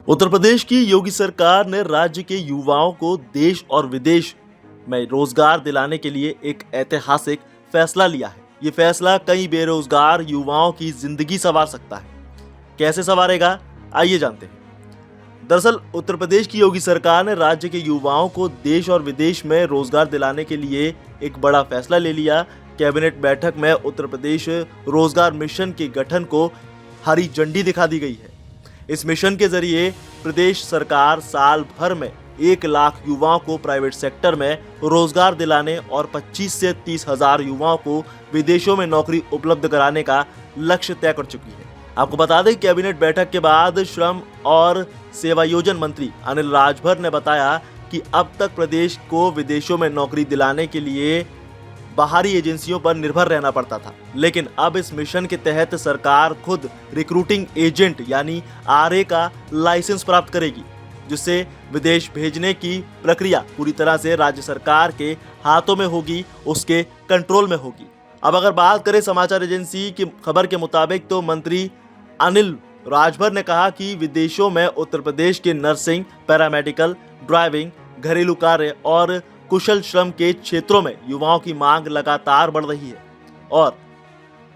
उत्तर प्रदेश की योगी सरकार ने राज्य के युवाओं को देश और विदेश में रोजगार दिलाने के लिए एक ऐतिहासिक फैसला लिया है। ये फैसला कई बेरोजगार युवाओं की जिंदगी संवार सकता है। कैसे संवारेगा, आइए जानते हैं। दरअसल उत्तर प्रदेश की योगी सरकार ने राज्य के युवाओं को देश और विदेश में रोजगार दिलाने के लिए एक बड़ा फैसला ले लिया। कैबिनेट बैठक में उत्तर प्रदेश रोजगार मिशन के गठन को हरी झंडी दिखा दी गई है। इस मिशन के जरिए प्रदेश सरकार साल भर में 1 लाख युवाओं को प्राइवेट सेक्टर में रोजगार दिलाने और 25 से 30 हजार युवाओं को विदेशों में नौकरी उपलब्ध कराने का लक्ष्य तय कर चुकी है। आपको बता दें, कैबिनेट बैठक के बाद श्रम और सेवायोजन मंत्री अनिल राजभर ने बताया कि अब तक प्रदेश को विदेशों में नौकरी दिलाने के लिए बाहरी एजेंसियों पर निर्भर रहना पड़ता था, लेकिन अब इस मिशन के तहत सरकार खुद रिक्रूटिंग एजेंट यानी आरए का लाइसेंस प्राप्त करेगी, जिससे विदेश भेजने की प्रक्रिया पूरी तरह से राज्य सरकार के हाथों में होगी, उसके कंट्रोल में होगी। अब अगर बात करें समाचार एजेंसी की खबर के मुताबिक, तो मंत्री अनिल राजभर ने कहा कि विदेशों में उत्तर प्रदेश के नर्सिंग, पैरामेडिकल, ड्राइविंग, घरेलू कार्य और कुशल श्रम के क्षेत्रों में युवाओं की मांग लगातार बढ़ रही है और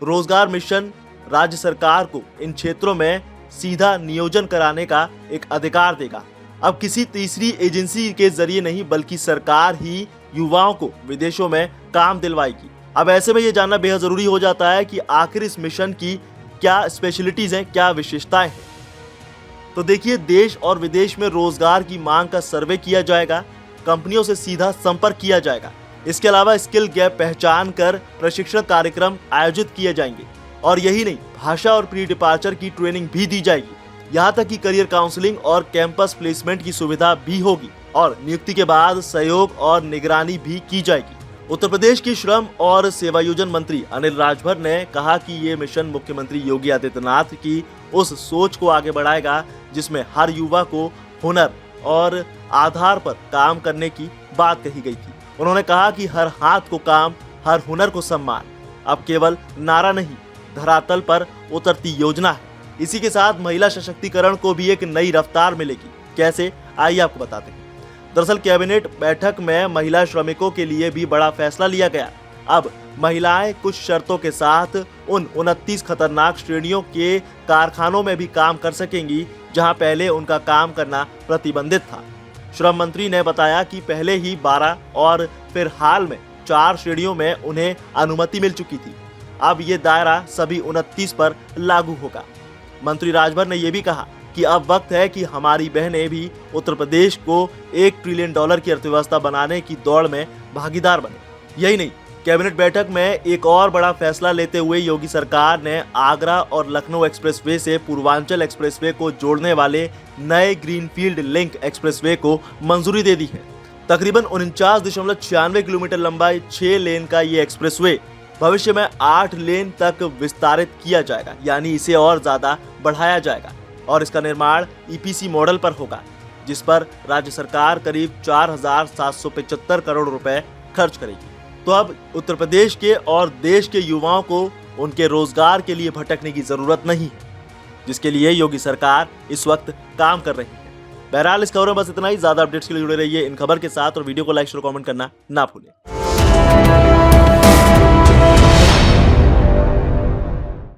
रोजगार मिशन राज्य सरकार को इन क्षेत्रों में सीधा नियोजन कराने का एक अधिकार देगा। अब किसी तीसरी एजेंसी के जरिए नहीं, बल्कि सरकार ही युवाओं को विदेशों में काम दिलवाएगी। अब ऐसे में ये जानना बेहद जरूरी हो जाता है कि आखिर इस मिशन की क्या स्पेशलिटीज हैं, क्या विशेषताएं हैं। तो देखिए, देश और विदेश में रोजगार की मांग का सर्वे किया जाएगा, कंपनियों से सीधा संपर्क किया जाएगा। इसके अलावा स्किल गैप पहचान कर प्रशिक्षण कार्यक्रम आयोजित किए जाएंगे और यही नहीं, भाषा और प्री डिपार्चर की ट्रेनिंग भी दी जाएगी। यहाँ तक कि करियर काउंसलिंग और कैंपस प्लेसमेंट की सुविधा भी होगी और नियुक्ति के बाद सहयोग और निगरानी भी की जाएगी। उत्तर प्रदेश के श्रम और सेवायोजन मंत्री अनिल राजभर ने कहा कि ये मिशन मुख्यमंत्री योगी आदित्यनाथ की उस सोच को आगे बढ़ाएगा जिसमें हर युवा को हुनर और आधार पर काम करने की बात कही गई थी। उन्होंने कहा कि हर हाथ को काम, हर हुनर को सम्मान अब केवल नारा नहीं, धरातल पर उतरती योजना है। इसी के साथ महिला सशक्तिकरण को भी एक नई रफ्तार मिलेगी। कैसे, आइए आपको बताते हैं। दरअसल कैबिनेट बैठक में महिला श्रमिकों के लिए भी बड़ा फैसला लिया गया। अब महिलाएं कुछ शर्तों के साथ उन 29 खतरनाक श्रेणियों के कारखानों में भी काम कर सकेंगी जहां पहले उनका काम करना प्रतिबंधित था। श्रम मंत्री ने बताया कि पहले ही 12 और फिर हाल में 4 श्रेणियों में उन्हें अनुमति मिल चुकी थी। अब ये दायरा सभी 29 पर लागू होगा। मंत्री राजभर ने यह भी कहा कि अब वक्त है कि हमारी बहनें भी उत्तर प्रदेश को $1 ट्रिलियन की अर्थव्यवस्था बनाने की दौड़ में भागीदार बने। यही नहीं, कैबिनेट बैठक में एक और बड़ा फैसला लेते हुए योगी सरकार ने आगरा और लखनऊ एक्सप्रेसवे से पूर्वांचल एक्सप्रेसवे को जोड़ने वाले नए ग्रीनफील्ड लिंक एक्सप्रेसवे को मंजूरी दे दी है। तकरीबन 49.96 किलोमीटर लंबा 6 लेन का ये एक्सप्रेसवे भविष्य में 8 लेन तक विस्तारित किया जाएगा, यानी इसे और ज्यादा बढ़ाया जाएगा और इसका निर्माण ईपीसी मॉडल पर होगा, जिस पर राज्य सरकार करीब 4,775 करोड़ रुपए खर्च करेगी। तो अब उत्तर प्रदेश के और देश के युवाओं को उनके रोजगार के लिए भटकने की जरूरत नहीं है, जिसके लिए योगी सरकार इस वक्त काम कर रही है। बहरहाल इस खबर में बस इतना ही। ज्यादा अपडेट्स के लिए जुड़े रहिए इन खबर के साथ और वीडियो को लाइक, शेयर, कमेंट करना ना भूलें।